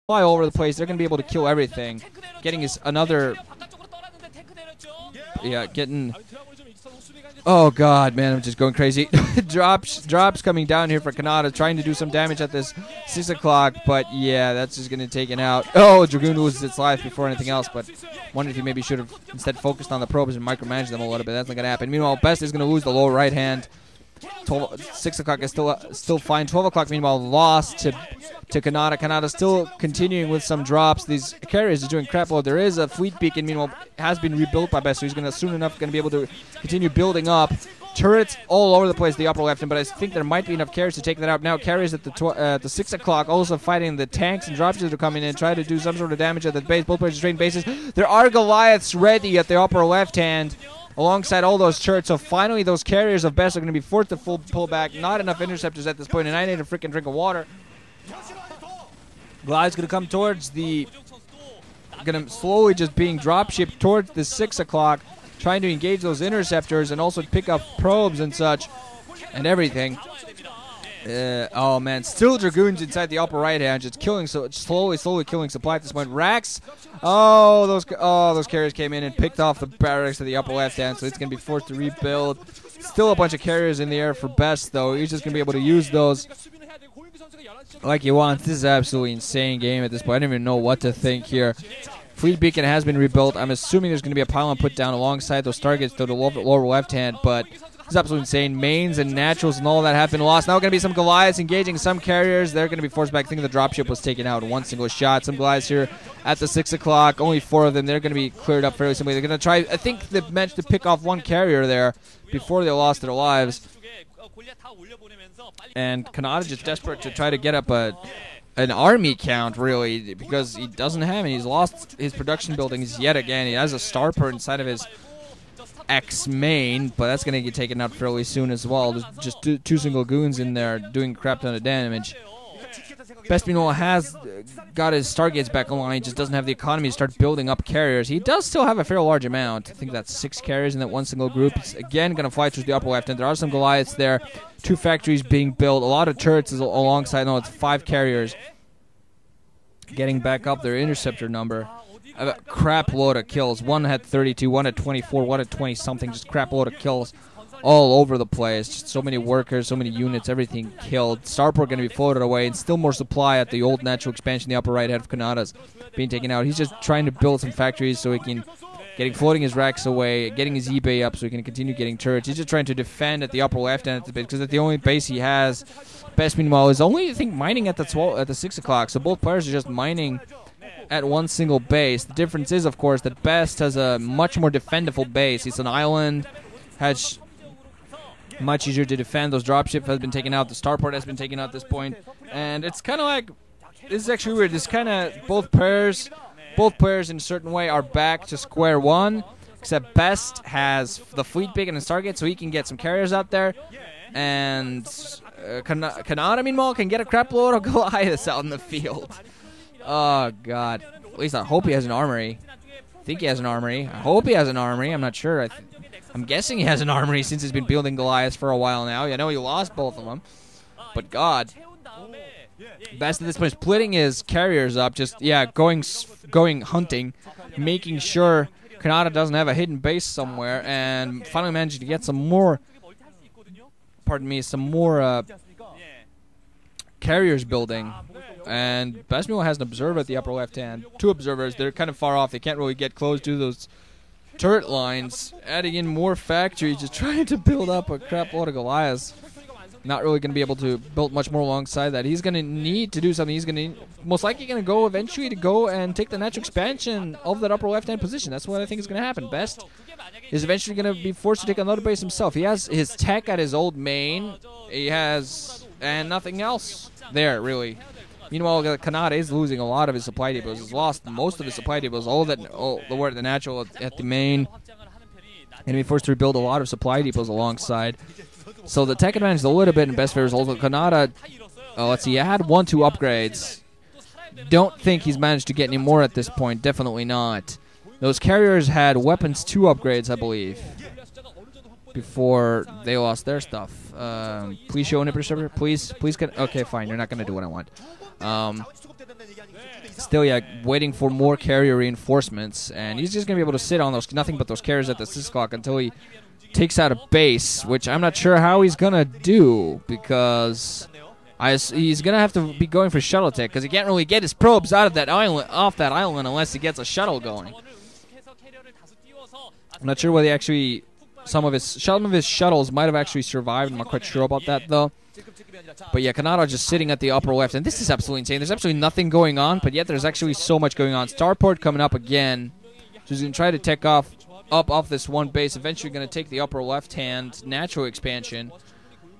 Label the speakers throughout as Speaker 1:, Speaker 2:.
Speaker 1: fly all over the place. They're going to be able to kill everything. Getting his another... Yeah, getting... Oh god, man, I'm just going crazy. drops coming down here for Canata, trying to do some damage at this 6 o'clock, but yeah, that's just going to take it out. Oh, Dragoon loses its life before anything else, but wondered if he maybe should have instead focused on the probes and micromanaged them a little bit. That's not going to happen. Meanwhile, BeSt is going to lose the lower right hand. 6 o'clock is still fine. 12 o'clock, meanwhile, lost to Canata. Canata still continuing with some drops. These carriers are doing crap load. There is a fleet beacon, meanwhile, has been rebuilt by BeSt, so he's going to soon enough be able to continue building up. Turrets all over the place, the upper left, but I think there might be enough carriers to take that out. Now carriers at the 6 o'clock also fighting the tanks and dropships that are coming in, try to do some sort of damage at the base. Both players train bases. There are Goliaths ready at the upper left hand, alongside all those turrets. So finally those carriers of BeSt are going to be forced to pull back. Not enough interceptors at this point, and I need a freaking drink of water. Goliath's going to come towards the... Going to slowly just being dropshipped towards the 6 o'clock, trying to engage those interceptors and also pick up probes and such and everything. Oh man, still Dragoons inside the upper right hand, just killing, so slowly killing supply at this point. Rax, those carriers came in and picked off the barracks of the upper left hand, so it's gonna be forced to rebuild. Still a bunch of carriers in the air for BeSt though. He's just gonna be able to use those like he wants. This is an absolutely insane game at this point. I don't even know what to think here. Fleet beacon has been rebuilt. I'm assuming there's going to be a pylon put down alongside those targets to the lower left hand, but it's absolutely insane. Mains and naturals and all that have been lost. Now going to be some Goliaths engaging some carriers. They're going to be forced back. I think the dropship was taken out in one single shot. Some Goliaths here at the 6 o'clock. Only 4 of them. They're going to be cleared up fairly simply. They're going to try, I think they managed to pick off one carrier there before they lost their lives. And Canata just desperate to try to get up an army count, really, because he doesn't have it. He's lost his production buildings yet again. He has a starper inside of his X main, but that's going to get taken out fairly soon as well. There's just two single goons in there doing a crap ton of damage. BeSt meanwhile has got his Stargates back online. He just doesn't have the economy to start building up carriers. He does still have a fairly large amount. I think that's 6 carriers in that one single group. He's again going to fly towards the upper left, and there are some Goliaths there. 2 factories being built. A lot of turrets is alongside. No, it's 5 carriers getting back up their interceptor number. A crap load of kills. One had 32, one had 24, one had 20-something. Just crap load of kills all over the place. Just so many workers, so many units, everything killed. Starport going to be floated away, and still more supply at the old natural expansion, the upper right head of Canata's being taken out. He's just trying to build some factories so he can floating his racks away, getting his eBay up so he can continue getting turrets. He's just trying to defend at the upper left end because that's the only base he has. BeSt meanwhile is only, I think, mining at the 6 o'clock. So both players are just mining at one single base. The difference is, of course, that BeSt has a much more defendable base. It's an island, has much easier to defend. Those dropship has been taken out. The starport has been taken out at this point. And it's kind of like, this is actually weird. This kind of, both players in a certain way are back to square one, except BeSt has the fleet beacon and Stargate, so he can get some carriers out there. And Canata, meanwhile, can get a crap load of Goliaths out in the field. Oh, God. At least I hope he has an armory. I think he has an armory. I hope he has an armory. I'm not sure. I'm guessing he has an armory since he's been building Goliaths for a while now. I know he lost both of them. But, God. BeSt at this point, splitting his carriers up, just, yeah, going hunting, making sure Canata doesn't have a hidden base somewhere, and finally managing to get some more, carriers building. And BeSt has an observer at the upper left hand. 2 observers. They're kind of far off. They can't really get close to those turret lines. Adding in more factories, just trying to build up a crap load of Goliaths. Not really going to be able to build much more alongside that. He's going to need to do something. He's going to most likely going to go eventually to go and take the natural expansion of that upper left hand position. That's what I think is going to happen. BeSt is eventually going to be forced to take another base himself. He has his tech at his old main. He has, and nothing else there, really. Meanwhile, Canata is losing a lot of his supply depots. He's lost most of his supply depots. All the natural at the main. Going to be forced to rebuild a lot of supply depots alongside. So the tech advantage is a little bit in BeSt favor. Also, Canata, let's see, he had 1-2 upgrades. Don't think he's managed to get any more at this point. Definitely not. Those carriers had weapons 2 upgrades, I believe, before they lost their stuff. Please show an interceptor. Please. Okay, fine. You're not going to do what I want. Still, yeah, waiting for more carrier reinforcements, and he's just going to be able to sit on those nothing but those carriers at the 6 o'clock until he takes out a base, which I'm not sure how he's going to do, because he's going to have to be going for shuttle tech, because he can't really get his probes out of that island, off that island, unless he gets a shuttle going. I'm not sure whether he actually... Some of his shuttles might have actually survived. I'm not quite sure about that, though. But yeah, Canata just sitting at the upper left, and this is absolutely insane. There's absolutely nothing going on, but yet there's actually so much going on. Starport coming up again. So he's going to try to take off this one base. Eventually going to take the upper left-hand natural expansion.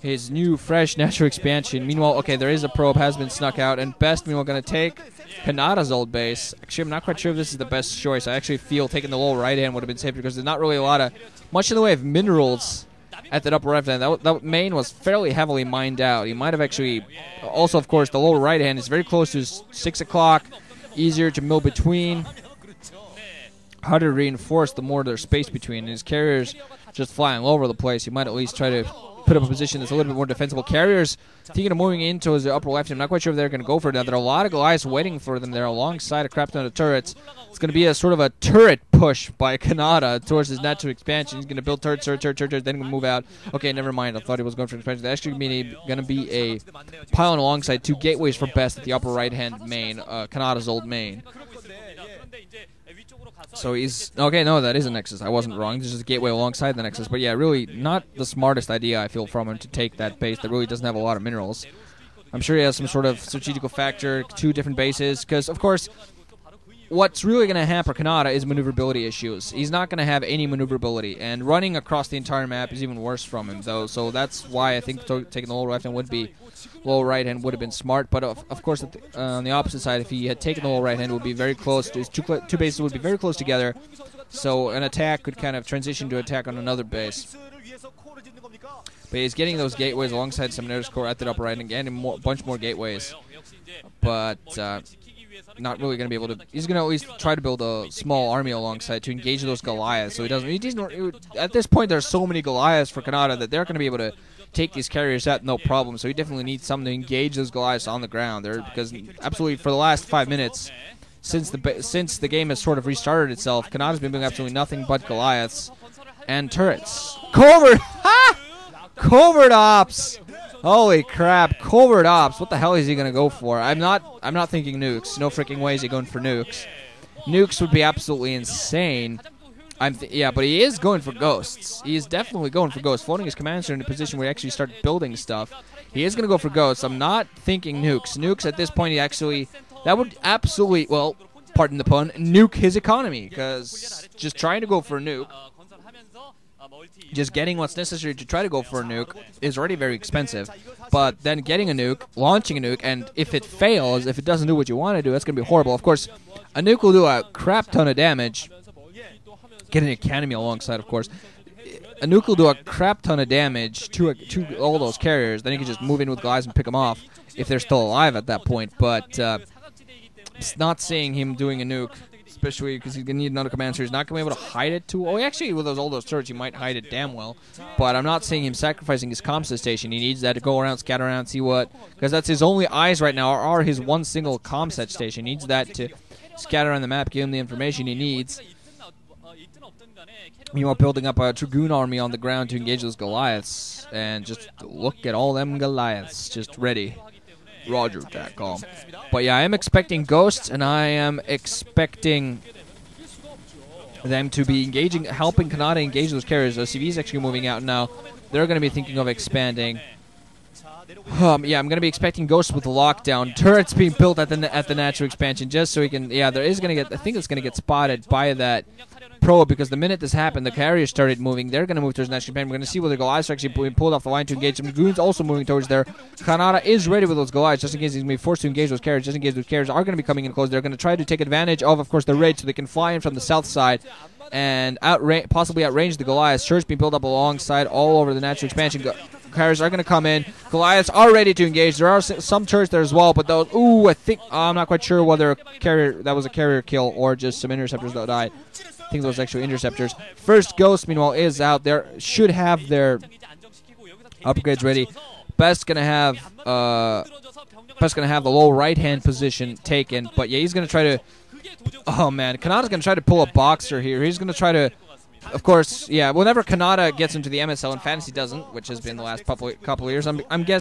Speaker 1: His new, fresh natural expansion. Meanwhile, okay, there is a probe, has been snuck out, and BeSt, meanwhile, going to take Canata's old base. Actually, I'm not quite sure if this is the best choice. I actually feel taking the lower right-hand would have been safer, because there's not really much in the way of minerals at that upper left hand. That main was fairly heavily mined out. He might have actually... Also, of course, the lower right hand is very close to 6 o'clock. Easier to mill between. Harder to reinforce the more there's space between. And his carriers just flying all over the place. He might at least try to put up a position that's a little bit more defensible. Carriers thinking of moving into his upper left. I'm not quite sure if they're going to go for it now. There are a lot of Goliaths waiting for them there alongside a crap ton of turrets. It's going to be a sort of a turret push by Canata towards his natural expansion. He's going to build turrets, then going to move out. Okay, never mind. I thought he was going for expansion. There's actually going to be a pylon alongside 2 gateways for BeSt at the upper right-hand main, Canata's old main. So he's... Okay, no, that is a Nexus. I wasn't wrong. There's just a gateway alongside the Nexus. But yeah, really not the smartest idea, I feel, from him to take that base that really doesn't have a lot of minerals. I'm sure he has some sort of strategical factor, 2 different bases, because, of course, what's really going to hamper Canata is maneuverability issues. He's not going to have any maneuverability, and running across the entire map is even worse from him, though. So that's why I think taking the lower right hand would be... Lower right hand would have been smart, but of course on the opposite side, if he had taken the lower right hand, it would be very close to his two bases would be very close together, so an attack could kind of transition to attack on another base. But he's getting those gateways alongside Seminar's core at the upper right and getting a bunch more gateways, but not really going to be able to. He's going to at least try to build a small army alongside to engage those Goliaths. So he doesn't. At this point, there's so many Goliaths for Canata that they're going to be able to take these carriers out no problem. So he definitely needs something to engage those Goliaths on the ground there, because absolutely for the last 5 minutes, since the game has sort of restarted itself, Canata's been doing absolutely nothing but Goliaths and turrets. Covert, ha! Covert ops. Holy crap, covert ops. What the hell is he gonna go for? I'm not thinking nukes. No freaking way is he going for nukes. Nukes would be absolutely insane. Yeah, but he is going for ghosts. He is definitely going for ghosts. Floating his command center in a position where he actually start building stuff. He is going to go for ghosts. I'm not thinking nukes. Nukes at this point, that would absolutely, well, pardon the pun, nuke his economy. Because just trying to go for a nuke, just getting what's necessary to try to go for a nuke is already very expensive. But then getting a nuke, launching a nuke, and if it fails, if it doesn't do what you want to do, that's going to be horrible. Of course, a nuke will do a crap ton of damage. Getting an academy alongside, of course. A nuke will do a crap ton of damage to all those carriers. Then you can just move in with guys and pick them off if they're still alive at that point. But it's not seeing him doing a nuke, especially because he's going to need another command center. He's not going to be able to hide it too well. Actually, with all those turrets, he might hide it damn well. But I'm not seeing him sacrificing his comms station. He needs that to go around, scatter around, see what... Because that's his only eyes right now are his one single comset station. He needs that to scatter around the map, give him the information he needs. Meanwhile, building up a Dragoon army on the ground to engage those Goliaths. And just look at all them Goliaths. Just ready. Roger, Jackal. But yeah, I am expecting ghosts, and I am expecting them to be helping Canata engage those carriers. OCV is actually moving out now. They're going to be thinking of expanding. Yeah, I'm going to be expecting ghosts with the lockdown. Turrets being built at the natural expansion just so he can... Yeah, there is going to get... I think it's going to get spotted by that probe, because the minute this happened, the carriers started moving. They're going to move towards the natural expansion. We're going to see whether Goliaths are actually being pulled off the line to engage them. Dragoons also moving towards there. Canata is ready with those Goliaths just in case he's going to be forced to engage those carriers. Just in case those carriers are going to be coming in close. They're going to try to take advantage of course, the raid so they can fly in from the south side and possibly outrange the Goliaths. Turrets being built up alongside all over the natural expansion. Carriers are going to come in. Goliaths are ready to engage. There are some turrets there as well, but those... Ooh, I think... I'm not quite sure whether that was a carrier kill or just some interceptors that died. I think those actual interceptors. First Ghost, meanwhile, is out there. Should have their upgrades ready. BeSt gonna have the low right hand position taken, but yeah, he's gonna try to. Oh man, Canata's gonna try to pull a boxer here. He's gonna try to. Of course, yeah. Whenever Canata gets into the MSL and Fantasy doesn't, which has been the last couple of years, I'm guessing.